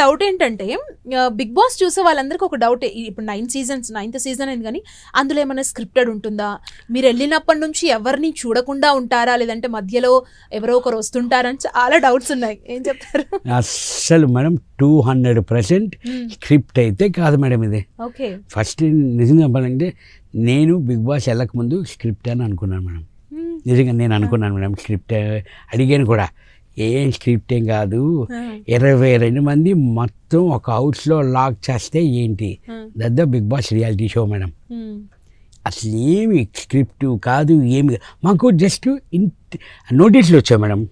Doubt ఏంటంటే big boss చూసే వాళ్ళందరికీ ఒక డౌట్, ఇప్పుడు 9th సీజన్ అయింది కానీ అందులో ఏమైనా స్క్రిప్టెడ్ ఉంటుందా, మీరు వెళ్ళినప్పటి నుంచి ఎవరిని చూడకుండా ఉంటారా, లేదంటే మధ్యలో ఎవరో ఒకరు వస్తుంటారని చాలా డౌట్స్ ఉన్నాయి, ఏం చెప్తారు? అస్సలు మేడం 200% స్క్రిప్ట్ అయితే కాదు మేడం ఇది. ఓకే, ఫస్ట్ నిజంగా చెప్పాలంటే నేను బిగ్ బాస్ వెళ్ళకముందు స్క్రిప్ట్ అని అనుకున్నాను మేడం. నిజంగా నేను అనుకున్నాను మేడం, స్క్రిప్ట్ అడిగాను కూడా, ఏం స్క్రిప్ట్ ఏం కాదు, 22 మంది మొత్తం ఒక హౌస్లో లాక్ చేస్తే ఏంటి, that the Bigg Boss reality show madam. అసలు ఏమి స్క్రిప్ట్ కాదు, ఏమి మాకు జస్ట్ నోటీసులు వచ్చాయి మేడం,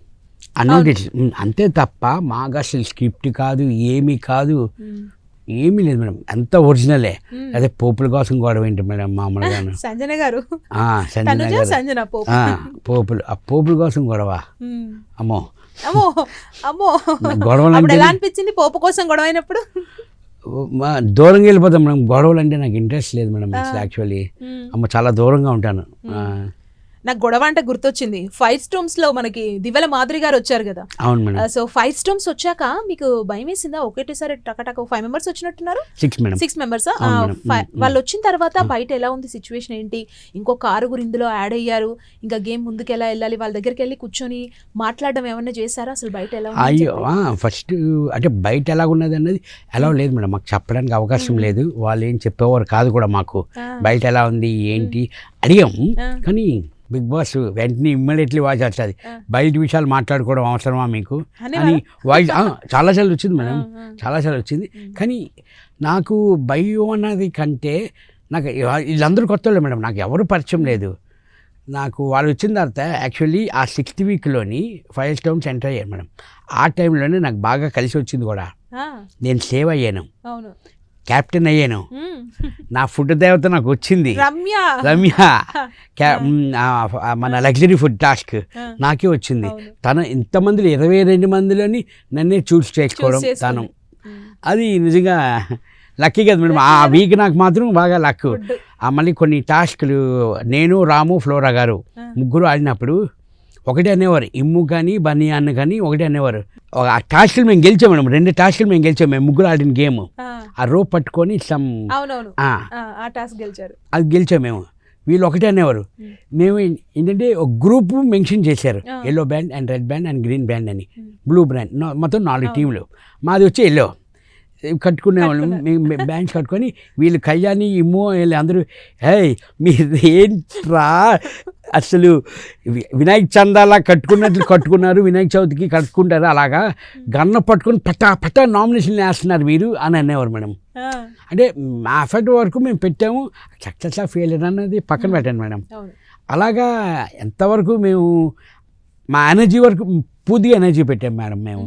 ఆ నోటీస్ అంతే తప్ప మాకు అసలు స్క్రిప్ట్ కాదు, ఏమీ కాదు, ఏమీ లేదు మేడం, అంత ఒరిజినలే. అదే పోపుల కోసం గొడవ ఏంటి మేడం మామూలుగా, సంజన గారు పోపులు, ఆ పోపుల కోసం గొడవ, అమ్మో అమ్మో గొడవలు అంటే ఎలా అనిపించింది పోపు కోసం గొడవ అయినప్పుడు? దూరంగా వెళ్ళిపోతాం మేడం, గొడవలు అంటే నాకు ఇంట్రెస్ట్ లేదు మేడం అసలు యాక్చువల్లీ. అమ్మ చాలా దూరంగా ఉంటాను. నాకు గొడవ అంటే గుర్తొచ్చింది, 5 Storms లో మనకి దివ్యల మాధురి గారు వచ్చారు కదా. అవును మేడం. సో 5 Storms వచ్చాక మీకు భయం వేసిందా? ఒకటేసారి టకటక 5 మెంబర్స్ వచ్చినట్టున్నారు. 6 మెంబర్స్ వాళ్ళు వచ్చిన తర్వాత బయట ఎలా ఉంది సిచ్యువేషన్ ఏంటి? ఇంకొక 6 ఇందులో యాడ్ అయ్యారు, ఇంకా గేమ్ ముందుకు ఎలా వెళ్ళాలి, వాళ్ళ దగ్గరికి వెళ్ళి కూర్చొని మాట్లాడడం ఏమన్నా చేశారా? అసలు బయట ఎలా ఉంది? అయ్యో ఫస్ట్ అంటే బయట ఎలా ఉన్నది అన్నది ఎలా లేదు మేడం, మాకు చెప్పడానికి అవకాశం లేదు, వాళ్ళు ఏం చెప్పేవారు కాదు కూడా మాకు, బయట ఎలా ఉంది ఏంటి అడిగాం. కానీ బిగ్ బాస్ వెంటనే ఇమ్మీడియట్లీ వాయిస్ వస్తుంది, బయట విషయాలు మాట్లాడుకోవడం అవసరమా మీకు అని వాయిస్ చాలాసార్లు వచ్చింది మేడం, చాలాసార్లు వచ్చింది. కానీ నాకు భయం అన్నది కంటే నాకు వీళ్ళందరూ కొత్త వాళ్ళు మేడం, నాకు ఎవరు పరిచయం లేదు. నాకు వాళ్ళు వచ్చిన తర్వాత యాక్చువల్లీ ఆ 6th వీక్లోని 5 Storms ఎంటర్ అయ్యాను మేడం. ఆ టైంలోనే నాకు బాగా కలిసి వచ్చింది కూడా, నేను సేవ్ అయ్యాను, క్యాప్టెన్ అయ్యాను, నా ఫుడ్ దేవత నాకు వచ్చింది రమ్య, మన లగ్జరీ ఫుడ్ టాస్క్ నాకే వచ్చింది. తను ఇంతమందిలో 22 మందిలోని నన్నే చూస్ చేసుకోవడం తను, అది నిజంగా లక్కీ కదా మేడం. ఆ వీక్ నాకు మాత్రం బాగా లక్. మళ్ళీ కొన్ని టాస్క్లు నేను రాము ఫ్లోరా గారు ముగ్గురు ఆడినప్పుడు ఒకటే అనేవారు, ఇమ్ము కానీ బన్నీ అన్న కానీ ఒకటే అనేవారు. ఆ టాస్క్లు మేము గెలిచాం మేడం, 2 టాస్క్లు మేము గెలిచాం, మేము ముగ్గురు ఆడిన గేమ్. ఆ రోప్ పట్టుకొని అది గెలిచాం మేము. వీళ్ళు ఒకటే అనేవారు, మేము ఏంటంటే ఒక గ్రూప్ మెన్షన్ చేశారు, yellow band and red band and green band అని, బ్లూ బ్యాండ్, మొత్తం 4 టీంలు, మాది వచ్చి ఎల్లో కట్టుకునేవాళ్ళు. మేము బ్యాండ్స్ కట్టుకొని వీళ్ళు కళ్యాణి ఇమ్మో వీళ్ళు అందరూ, హే మీరు ఏంట్రా అసలు వినాయక చందాలా కట్టుకున్నట్లు కట్టుకున్నారు, వినాయక చవితికి కట్టుకుంటారు అలాగా, గన్న పట్టుకొని పట్టా నామినేషన్లు వేస్తున్నారు మీరు అని అనేవారు మేడం. అంటే మా ఎఫర్ట్ వరకు మేము పెట్టాము, సక్సెస్ ఫెయిల్ అన్నది పక్కన పెట్టాను మేడం. అలాగా ఎంతవరకు మేము మా ఎనర్జీ వరకు పూర్తిగా ఎనర్జీ పెట్టాము మేడం మేము.